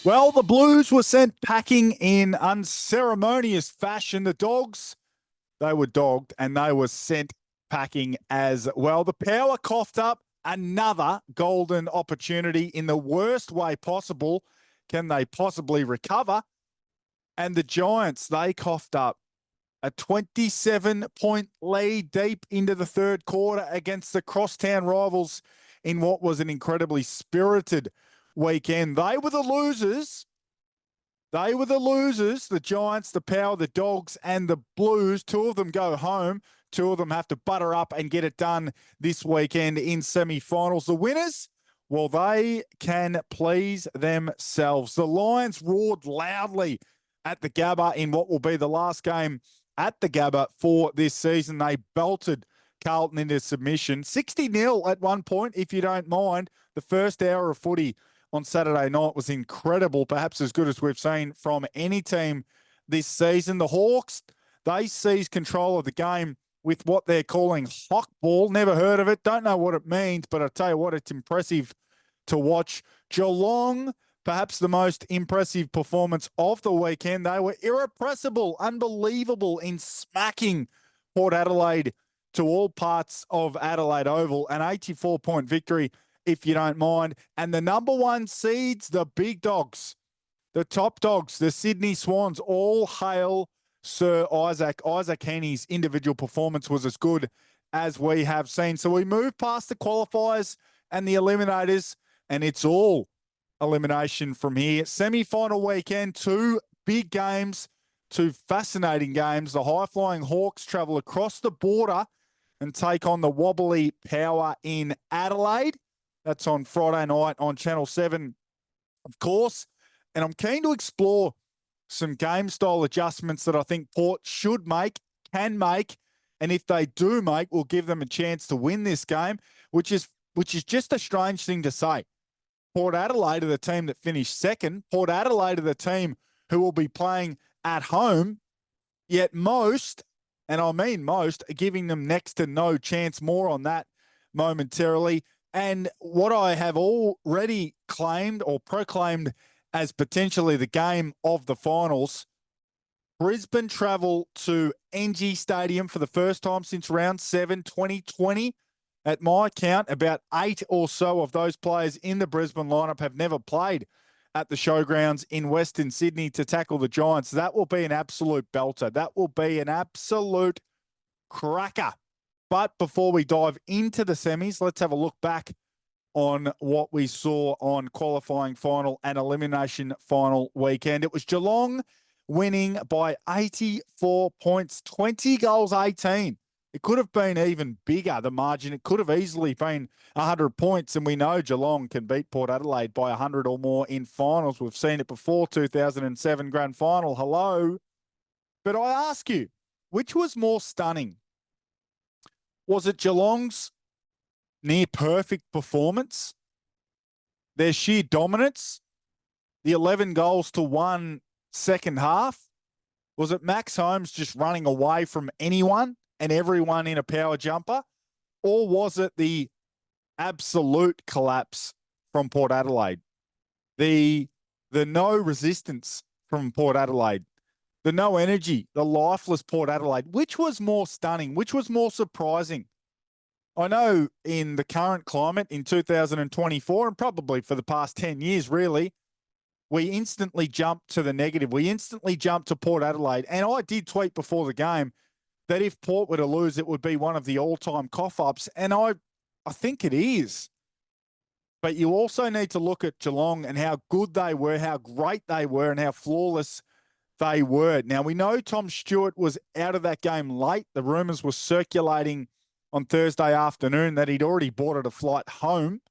Well, the Blues were sent packing in unceremonious fashion. The Dogs, they were dogged and they were sent packing as well. The Power coughed up another golden opportunity in the worst way possible. Can they possibly recover? And the Giants, they coughed up a 27-point lead deep into the third quarter against the crosstown rivals in what was an incredibly spirited weekend. They were the losers. The Giants, the Power, the Dogs, and the Blues. Two of them go home. Two of them have to butter up and get it done this weekend in semi-finals. The winners, well, they can please themselves. The Lions roared loudly at the Gabba in what will be the last game at the Gabba for this season. They belted Carlton into submission. 60-0 at one point, if you don't mind. The first hour of footy on Saturday night was incredible, perhaps as good as we've seen from any team this season. The Hawks, they seized control of the game with what they're calling Hokball. Never heard of it, don't know what it means, but I tell you what, it's impressive to watch. Geelong, perhaps the most impressive performance of the weekend. They were irrepressible, unbelievable in smacking Port Adelaide to all parts of Adelaide Oval. An 84-point victory, if you don't mind. And the number one seeds, the big dogs, the top dogs, the Sydney Swans, all hail Sir Isaac. Isaac Heaney's individual performance was as good as we have seen. So we move past the qualifiers and the eliminators, and it's all elimination from here. Semi-final weekend, two big games, two fascinating games. The high-flying Hawks travel across the border and take on the wobbly Power in Adelaide. That's on Friday night on Channel 7, of course. And I'm keen to explore some game-style adjustments that I think Port should make, can make, and if they do make, will give them a chance to win this game, which is just a strange thing to say. Port Adelaide are the team that finished second. Port Adelaide are the team who will be playing at home, yet most, and I mean most, are giving them next to no chance. More on that momentarily. And what I have already claimed or proclaimed as potentially the game of the finals, Brisbane travel to NG Stadium for the first time since round 7, 2020. At my count, about 8 or so of those players in the Brisbane lineup have never played at the Showgrounds in Western Sydney to tackle the Giants. That will be an absolute belter. That will be an absolute cracker. But before we dive into the semis, let's have a look back on what we saw on qualifying final and elimination final weekend. It was Geelong winning by 84 points, 20 goals, 18. It could have been even bigger, the margin. It could have easily been 100 points, and we know Geelong can beat Port Adelaide by 100 or more in finals. We've seen it before, 2007 grand final. Hello. But I ask you, which was more stunning? Was it Geelong's near-perfect performance, their sheer dominance, the 11 goals to 1 second half? Was it Max Holmes just running away from anyone and everyone in a power jumper? Or was it the absolute collapse from Port Adelaide? The no resistance from Port Adelaide? The no energy, the lifeless Port Adelaide? Which was more stunning? Which was more surprising? I know in the current climate in 2024, and probably for the past 10 years, really, we instantly jump to the negative. We instantly jump to Port Adelaide. And I did tweet before the game that if Port were to lose, it would be one of the all-time cough-ups. And I think it is. But you also need to look at Geelong and how good they were, how great they were, and how flawless they were. Now, we know Tom Stewart was out of that game late. The rumours were circulating on Thursday afternoon that he'd already boarded a flight home.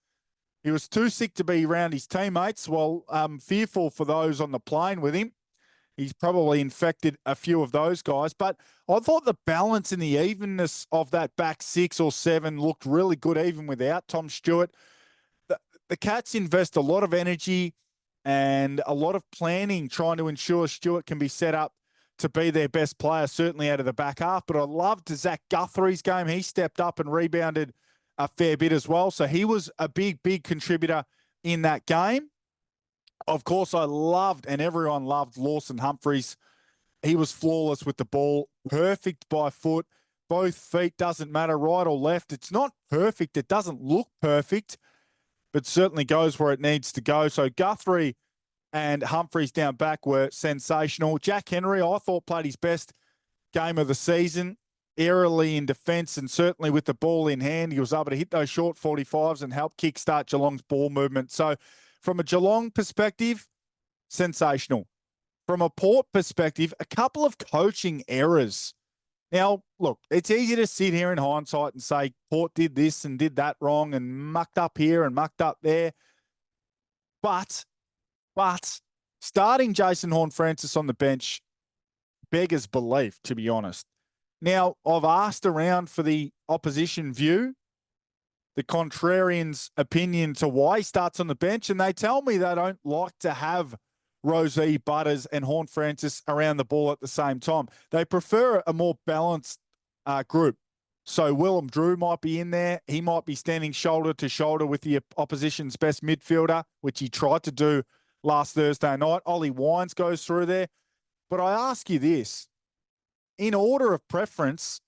He was too sick to be around his teammates. Well, fearful for those on the plane with him. He's probably infected a few of those guys. But I thought the balance and the evenness of that back 6 or 7 looked really good, even without Tom Stewart. The Cats invest a lot of energy and a lot of planning trying to ensure Stewart can be set up to be their best player, certainly out of the back half. But I loved Zach Guthrie's game. He stepped up and rebounded a fair bit as well. So he was a big, big contributor in that game. Of course, I loved, and everyone loved, Lawson Humphries. He was flawless with the ball, perfect by foot. Both feet, doesn't matter, right or left. It's not perfect. It doesn't look perfect, but certainly goes where it needs to go. So Guthrie and Humphries down back were sensational. Jack Henry, I thought, played his best game of the season, airily in defence and certainly with the ball in hand. He was able to hit those short 45s and help kickstart Geelong's ball movement. So from a Geelong perspective, sensational. From a Port perspective, a couple of coaching errors. Now, look, it's easy to sit here in hindsight and say Port did this and did that wrong and mucked up here and mucked up there. But starting Jason Horne-Francis on the bench beggars belief, to be honest. Now, I've asked around for the opposition view, the contrarian's opinion to why he starts on the bench, and they tell me they don't like to have Rozee, Butters, and Horne-Francis around the ball at the same time. They prefer a more balanced group. So Willem Drew might be in there. He might be standing shoulder to shoulder with the opposition's best midfielder, which he tried to do last Thursday night. Ollie Wines goes through there. But I ask you this, in order of preference,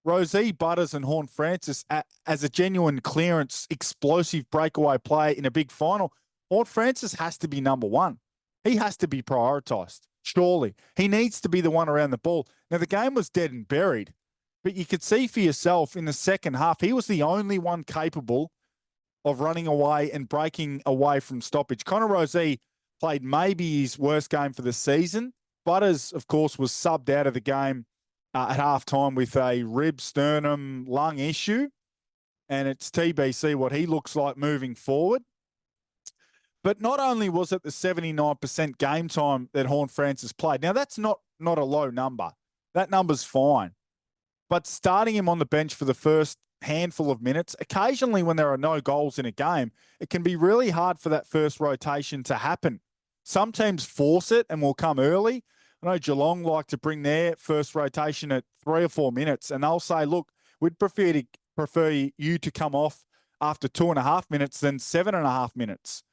Rozee, Butters, and Horne-Francis as a genuine clearance, explosive breakaway player in a big final, Horne-Francis has to be number one. He has to be prioritised, surely. He needs to be the one around the ball. Now, the game was dead and buried, but you could see for yourself in the second half, he was the only one capable of running away and breaking away from stoppage. Connor Rozee played maybe his worst game for the season. Butters, of course, was subbed out of the game at halftime with a rib, sternum, lung issue. And it's TBC what he looks like moving forward. But not only was it the 79% game time that Horne-Francis played. Now, that's not a low number. That number's fine. But starting him on the bench for the first handful of minutes, occasionally when there are no goals in a game, it can be really hard for that first rotation to happen. Some teams force it and will come early. I know Geelong like to bring their first rotation at 3 or 4 minutes, and they'll say, look, we'd prefer you to come off after 2.5 minutes than 7.5 minutes.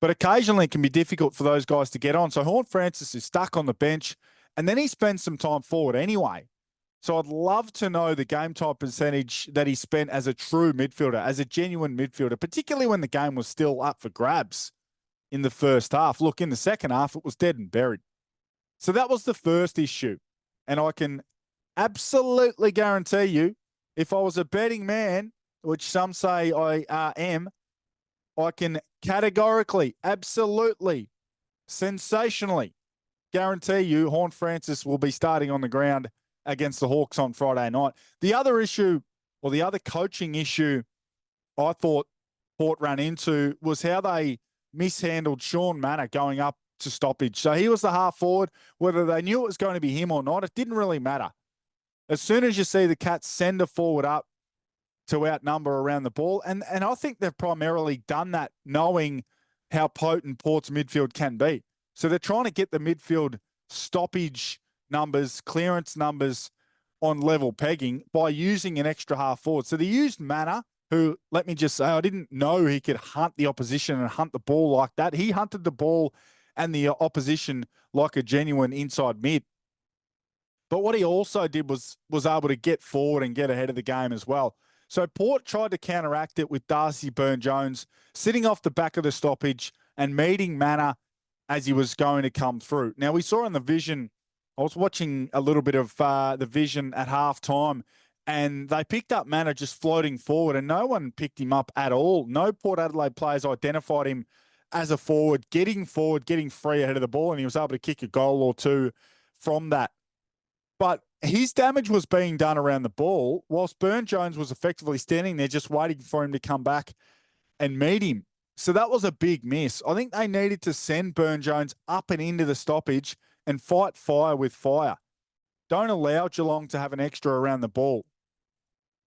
But occasionally it can be difficult for those guys to get on. So Horne-Francis is stuck on the bench, and then he spends some time forward anyway. So I'd love to know the game time percentage that he spent as a true midfielder, as a genuine midfielder, particularly when the game was still up for grabs in the first half. Look, in the second half, it was dead and buried. So that was the first issue. And I can absolutely guarantee you, if I was a betting man, which some say I am, I can categorically, absolutely, sensationally guarantee you Horne-Francis will be starting on the ground against the Hawks on Friday night. The other issue, or the other coaching issue I thought Port ran into was how they mishandled Sean Manor going up to stoppage. So he was the half forward. Whether they knew it was going to be him or not, it didn't really matter. As soon as you see the Cats send a forward up to outnumber around the ball, and I think they've primarily done that knowing how potent Port's midfield can be. So they're trying to get the midfield stoppage numbers, clearance numbers on level pegging by using an extra half forward. So they used Manor, who, let me just say, I didn't know he could hunt the opposition and hunt the ball like that. He hunted the ball and the opposition like a genuine inside mid. But what he also did was able to get forward and get ahead of the game as well. So Port tried to counteract it with Darcy Byrne-Jones sitting off the back of the stoppage and meeting Manor as he was going to come through. Now, we saw in the vision, I was watching a little bit of the vision at halftime, and they picked up Manor just floating forward, and no one picked him up at all. No Port Adelaide players identified him as a forward, getting free ahead of the ball, and he was able to kick a goal or two from that. But his damage was being done around the ball whilst Byrne-Jones was effectively standing there just waiting for him to come back and meet him. So that was a big miss. I think they needed to send Byrne-Jones up and into the stoppage and fight fire with fire. Don't allow Geelong to have an extra around the ball.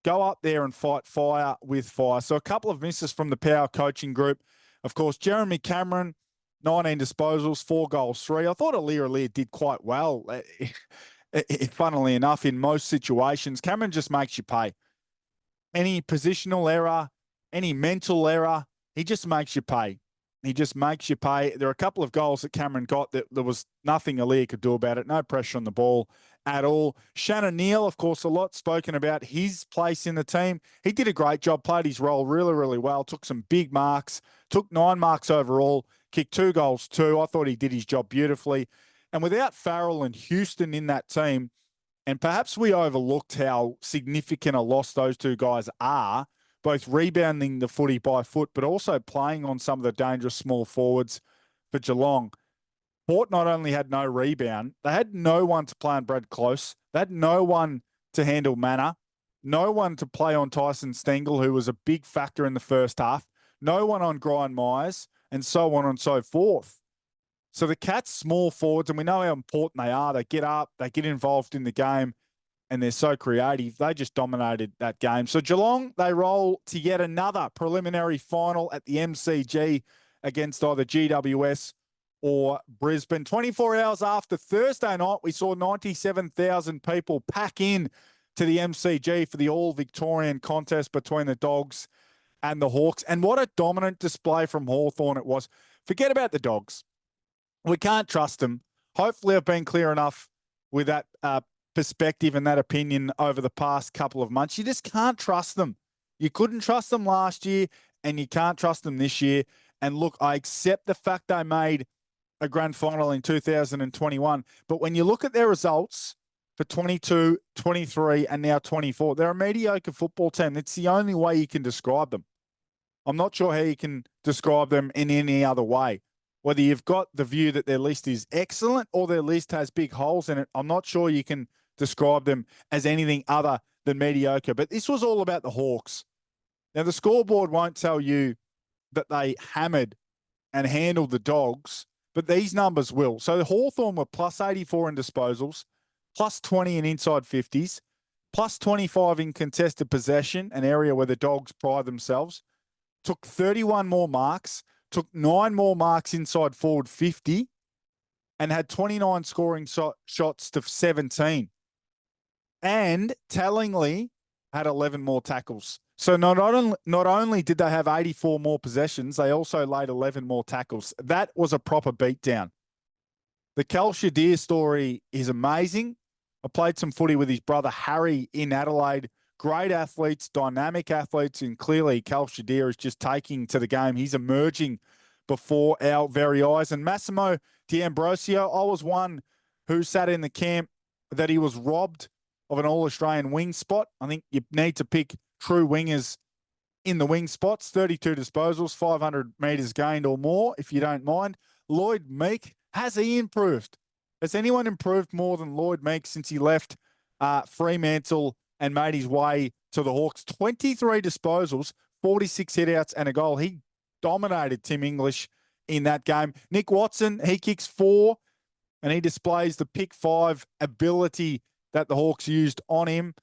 Go up there and fight fire with fire. So a couple of misses from the Power coaching group. Of course, Jeremy Cameron, 19 disposals, 4 goals, 3. I thought Aliir did quite well. Funnily enough, in most situations, Cameron just makes you pay. Any positional error, any mental error, he just makes you pay. He just makes you pay. There are a couple of goals that Cameron got that there was nothing Aaliyah could do about it. No pressure on the ball at all. Shannon Neal, of course, a lot spoken about his place in the team. He did a great job, played his role really, really well, took some big marks, took 9 marks overall, kicked 2 goals too. I thought he did his job beautifully. And without Farrell and Houston in that team, and perhaps we overlooked how significant a loss those 2 guys are, both rebounding the footy by foot, but also playing on some of the dangerous small forwards for Geelong. Port not only had no rebound, they had no one to play on Brad Close. They had no one to handle Manor, no one to play on Tyson Stengel, who was a big factor in the first half, no one on Brian Myers, and so on and so forth. So the Cats, small forwards, and we know how important they are. They get up, they get involved in the game, and they're so creative. They just dominated that game. So Geelong, they roll to yet another preliminary final at the MCG against either GWS or Brisbane. 24 hours after Thursday night, we saw 97,000 people pack in to the MCG for the all-Victorian contest between the Dogs and the Hawks. And what a dominant display from Hawthorn it was. Forget about the Dogs. We can't trust them. Hopefully I've been clear enough with that perspective and that opinion over the past couple of months. You just can't trust them. You couldn't trust them last year and you can't trust them this year. And look, I accept the fact they made a grand final in 2021, but when you look at their results for 22, 23, and now 24, they're a mediocre football team. It's the only way you can describe them. I'm not sure how you can describe them in any other way. Whether you've got the view that their list is excellent or their list has big holes in it, I'm not sure you can describe them as anything other than mediocre. But this was all about the Hawks. Now, the scoreboard won't tell you that they hammered and handled the Dogs, but these numbers will. So Hawthorn were plus 84 in disposals, plus 20 in inside 50s, plus 25 in contested possession, an area where the Dogs pride themselves, took 31 more marks, took 9 more marks inside forward 50, and had 29 scoring shots to 17. And tellingly, had 11 more tackles. So not only did they have 84 more possessions, they also laid 11 more tackles. That was a proper beatdown. The Cal Shadir story is amazing. I played some footy with his brother Harry in Adelaide. Great athletes, dynamic athletes, and clearly Cal Shadir is just taking to the game. He's emerging before our very eyes. And Massimo D'Ambrosio, I was one who sat in the camp that he was robbed of an All-Australian wing spot. I think you need to pick true wingers in the wing spots. 32 disposals, 500 metres gained or more, if you don't mind. Lloyd Meek, has he improved? Has anyone improved more than Lloyd Meek since he left Fremantle and made his way to the Hawks? 23 disposals, 46 hitouts and a goal. He dominated Tim English in that game. Nick Watson, he kicks 4 and he displays the pick 5 ability that the Hawks used on him.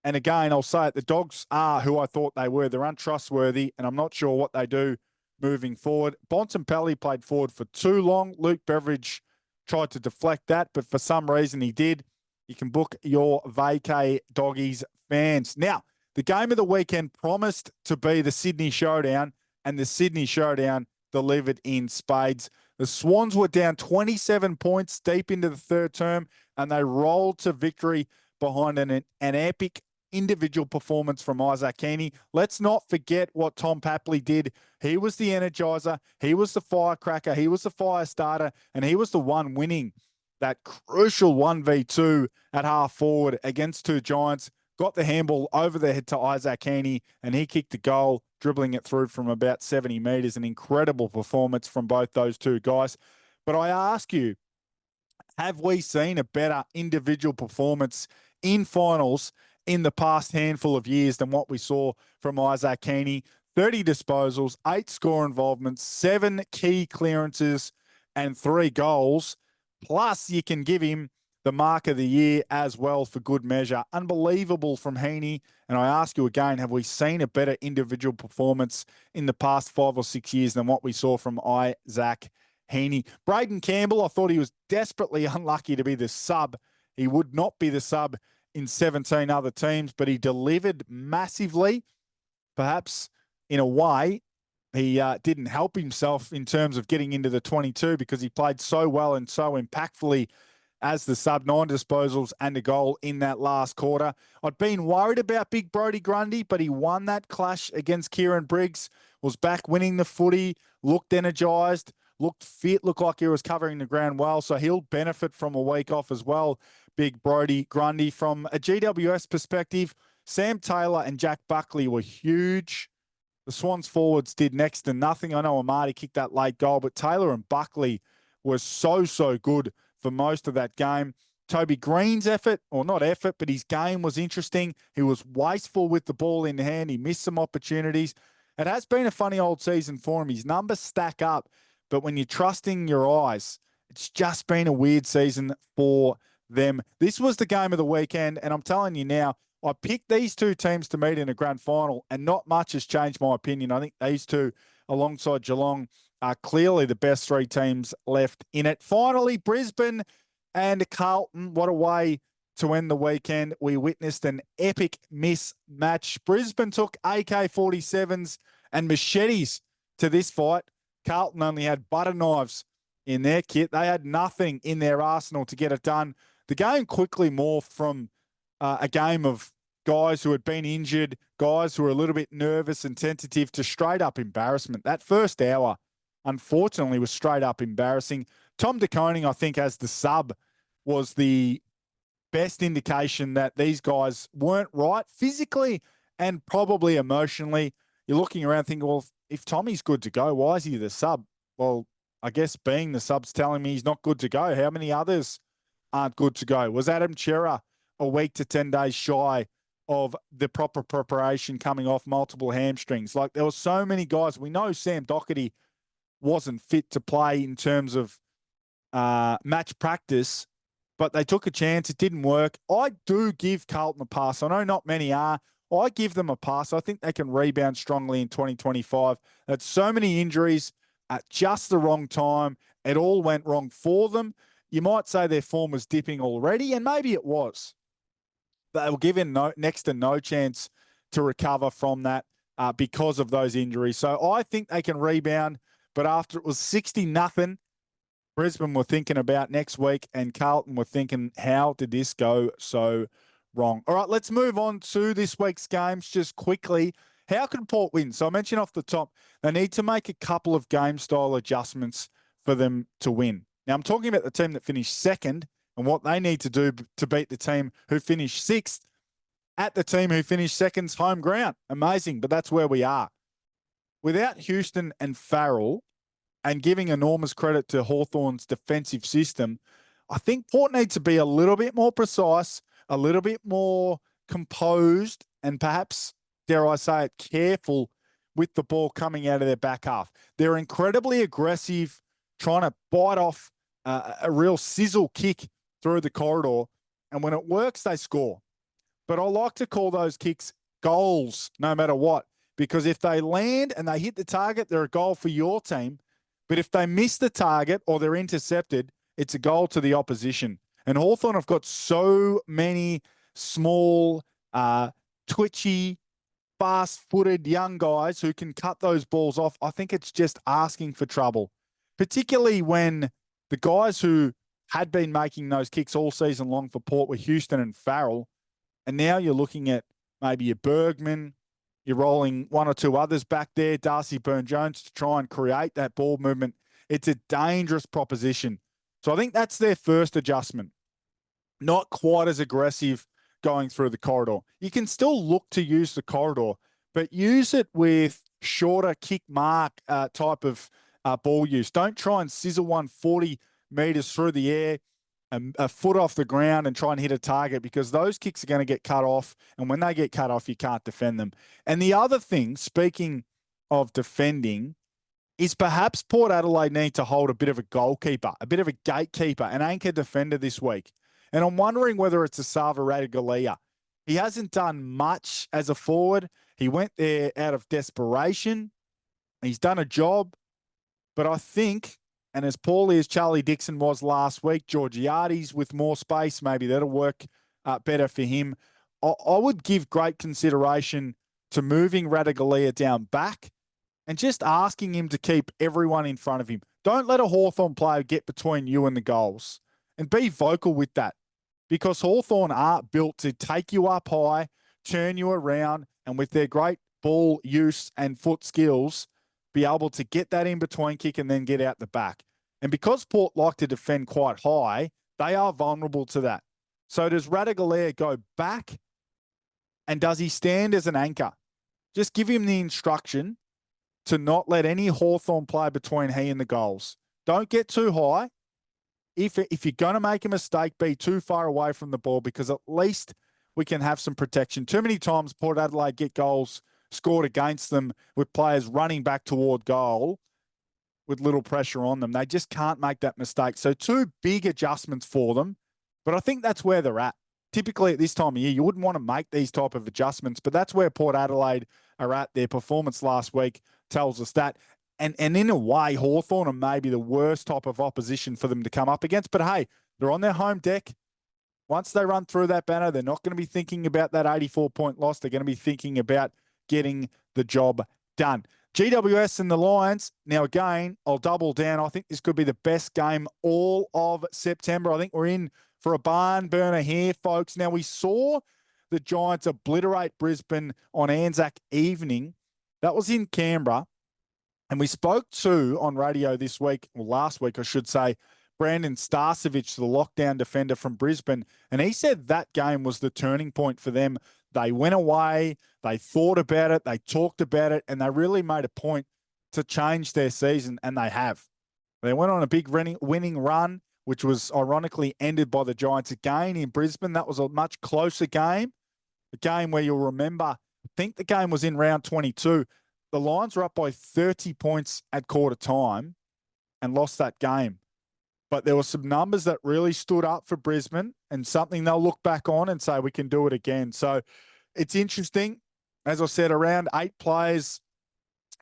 And again, I'll say it, the Dogs are who I thought they were. They're untrustworthy, and I'm not sure what they do moving forward. Bontempelli played forward for too long. Luke Beveridge tried to deflect that, but for some reason he did. You can book your vacay, Doggies fans. Now, the game of the weekend promised to be the Sydney Showdown, and the Sydney Showdown delivered in spades. The Swans were down 27 points deep into the third term, and they rolled to victory behind an epic individual performance from Isaac Heaney. Let's not forget what Tom Papley did. He was the energizer. He was the firecracker. He was the fire starter, and he was the one winning that crucial 1v2 at half forward against 2 Giants. Got the handball over the head to Isaac Heaney, and he kicked a goal, dribbling it through from about 70 metres. An incredible performance from both those 2 guys. But I ask you, have we seen a better individual performance in finals in the past handful of years than what we saw from Isaac Heaney? 30 disposals, 8 score involvements, 7 key clearances, and 3 goals. Plus, you can give him the mark of the year as well for good measure. Unbelievable from Heaney. And I ask you again, have we seen a better individual performance in the past 5 or 6 years than what we saw from Isaac Heaney? Braden Campbell, I thought he was desperately unlucky to be the sub. He would not be the sub in 17 other teams, but he delivered massively, perhaps in a way he didn't help himself in terms of getting into the 22 because he played so well and so impactfully as the sub, 9 disposals and a goal in that last quarter. I'd been worried about Big Brodie Grundy, but he won that clash against Kieran Briggs, was back winning the footy, looked energised, looked fit, looked like he was covering the ground well. So he'll benefit from a week off as well, Big Brodie Grundy. From a GWS perspective, Sam Taylor and Jack Buckley were huge. The Swans forwards did next to nothing. I know Amadi kicked that late goal, but Taylor and Buckley were so good for most of that game. Toby Green's effort, or not effort, but his game was interesting. He was wasteful with the ball in hand. He missed some opportunities. It has been a funny old season for him. His numbers stack up, but when you're trusting your eyes, it's just been a weird season for them. This was the game of the weekend, and I'm telling you now, I picked these two teams to meet in a grand final, and not much has changed my opinion. I think these two, alongside Geelong, are clearly the best three teams left in it. Finally, Brisbane and Carlton. What a way to end the weekend. We witnessed an epic mismatch. Brisbane took AK-47s and machetes to this fight. Carlton only had butter knives in their kit. They had nothing in their arsenal to get it done. The game quickly morphed from a game of guys who had been injured, guys who were a little bit nervous and tentative, to straight up embarrassment. That first hour, unfortunately, was straight up embarrassing. Tom De Koning, I think, as the sub, was the best indication that these guys weren't right physically and probably emotionally. You're looking around thinking, well, if Tommy's good to go, why is he the sub? Well, I guess being the sub's telling me he's not good to go. How many others aren't good to go? Was Adam Chera a week to 10 days shy of the proper preparation, coming off multiple hamstrings? Like, there were so many guys. We know Sam Doherty wasn't fit to play in terms of match practice, but they took a chance. It didn't work. I do give Carlton a pass. I know not many are. I give them a pass. I think they can rebound strongly in 2025. That's so many injuries at just the wrong time. It all went wrong for them. You might say their form was dipping already, and maybe it was. They were given next to no chance to recover from that because of those injuries. So I think they can rebound, but after it was 60-0, Brisbane were thinking about next week, and Carlton were thinking, how did this go so wrong? All right, let's move on to this week's games just quickly. How can Port win? So I mentioned off the top, they need to make a couple of game-style adjustments for them to win. Now, I'm talking about the team that finished second and what they need to do to beat the team who finished sixth at the team who finished second's home ground. Amazing, but that's where we are. Without Houston and Farrell, and giving enormous credit to Hawthorn's defensive system, I think Port needs to be a little bit more precise, a little bit more composed, and perhaps, dare I say it, careful with the ball coming out of their back half. They're incredibly aggressive, trying to bite off a real sizzle kick through the corridor, and when it works, they score. But I like to call those kicks goals no matter what, because if they land and they hit the target, they're a goal for your team. But if they miss the target or they're intercepted, it's a goal to the opposition. And Hawthorn have got so many small, twitchy, fast-footed young guys who can cut those balls off. I think it's just asking for trouble, particularly when the guys who had been making those kicks all season long for Port were Houston and Farrell. And now you're looking at maybe a Bergman. You're rolling one or two others back there, Darcy Byrne-Jones, to try and create that ball movement. It's a dangerous proposition. So I think that's their first adjustment. Not quite as aggressive going through the corridor. You can still look to use the corridor, but use it with shorter kick mark type of ball use. Don't try and sizzle one 40 metres through the air, a foot off the ground, and try and hit a target, because those kicks are going to get cut off. And when they get cut off, you can't defend them. And the other thing, speaking of defending, is perhaps Port Adelaide need to hold a bit of a goalkeeper, a bit of a gatekeeper, an anchor defender this week. And I'm wondering whether it's Asava Ratugolea. He hasn't done much as a forward. He went there out of desperation. He's done a job. But I think, and as poorly as Charlie Dixon was last week, Georgiades with more space, maybe that'll work better for him. I would give great consideration to moving Ratugolea down back and just asking him to keep everyone in front of him. Don't let a Hawthorn player get between you and the goals, and be vocal with that, because Hawthorn are built to take you up high, turn you around, and with their great ball use and foot skills, be able to get that in between kick and then get out the back. And because Port like to defend quite high, they are vulnerable to that. So does Radagolair go back, and does he stand as an anchor? Just give him the instruction to not let any Hawthorn play between he and the goals. Don't get too high. If you're going to make a mistake, be too far away from the ball, because at least we can have some protection. Too many times Port Adelaide get goals scored against them with players running back toward goal with little pressure on them. They just can't make that mistake. So 2 big adjustments for them, but I think that's where they're at. Typically at this time of year, you wouldn't want to make these type of adjustments, but that's where Port Adelaide are at. Their performance last week tells us that. And in a way, Hawthorn are maybe the worst type of opposition for them to come up against. But hey, they're on their home deck. Once they run through that banner, they're not going to be thinking about that 84-point loss. They're going to be thinking about getting the job done. GWS and the Lions. Now, again, I'll double down. I think this could be the best game all of September. I think we're in for a barn burner here, folks. Now, we saw the Giants obliterate Brisbane on Anzac evening. That was in Canberra. And we spoke to, on radio this week, or last week, I should say, Brandon Starcevic, the lockdown defender from Brisbane. And he said that game was the turning point for them. They went away, they thought about it, they talked about it, and they really made a point to change their season, and they have. They went on a big winning run, which was ironically ended by the Giants again in Brisbane. That was a much closer game, a game where you'll remember, I think the game was in round 22. The Lions were up by 30 points at quarter time and lost that game. But there were some numbers that really stood up for Brisbane, and something they'll look back on and say, we can do it again. So it's interesting. As I said, around 8 players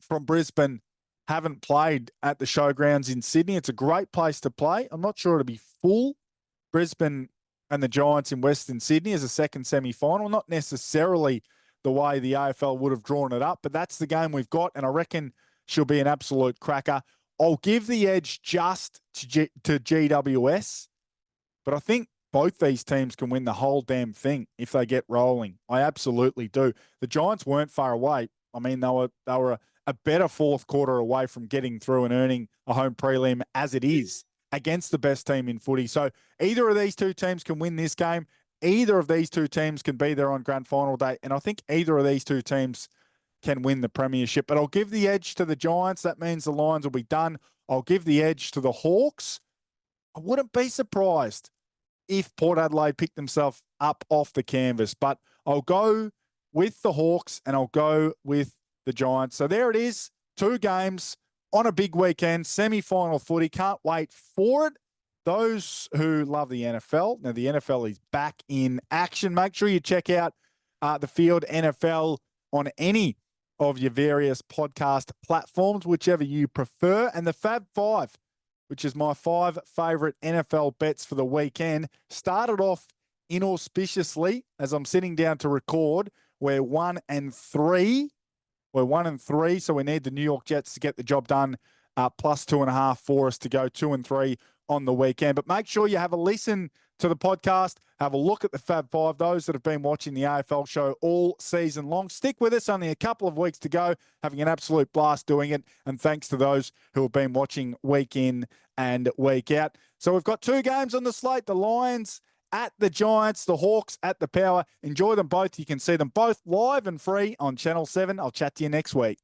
from Brisbane haven't played at the Showgrounds in Sydney. It's a great place to play. I'm not sure it'll be full. Brisbane and the Giants in Western Sydney as a second semi-final. Not necessarily the way the AFL would have drawn it up, but that's the game we've got, and I reckon she'll be an absolute cracker. I'll give the edge just to GWS, but I think both these teams can win the whole damn thing if they get rolling. I absolutely do. The Giants weren't far away. I mean, they were a better fourth quarter away from getting through and earning a home prelim as it is against the best team in footy. So either of these two teams can win this game. Either of these two teams can be there on grand final day, and I think either of these two teams can win the premiership. But I'll give the edge to the Giants. That means the Lions will be done. I'll give the edge to the Hawks. I wouldn't be surprised if Port Adelaide picked themselves up off the canvas, but I'll go with the Hawks and I'll go with the Giants. So there it is. 2 games on a big weekend, semi-final footy. Can't wait for it. Those who love the NFL, now the NFL is back in action. Make sure you check out the Field NFL on any of your various podcast platforms, whichever you prefer. And the Fab 5, which is my 5 favorite NFL bets for the weekend, started off inauspiciously as I'm sitting down to record. We're 1-3. We're 1-3, so we need the New York Jets to get the job done. Plus 2.5 for us to go 2-3 on the weekend. But make sure you have a listen to the podcast, have a look at the Fab 5, those that have been watching the AFL show all season long. Stick with us, only a couple of weeks to go, having an absolute blast doing it. And thanks to those who have been watching week in and week out. So we've got 2 games on the slate, the Lions at the Giants, the Hawks at the Power. Enjoy them both. You can see them both live and free on Channel 7. I'll chat to you next week.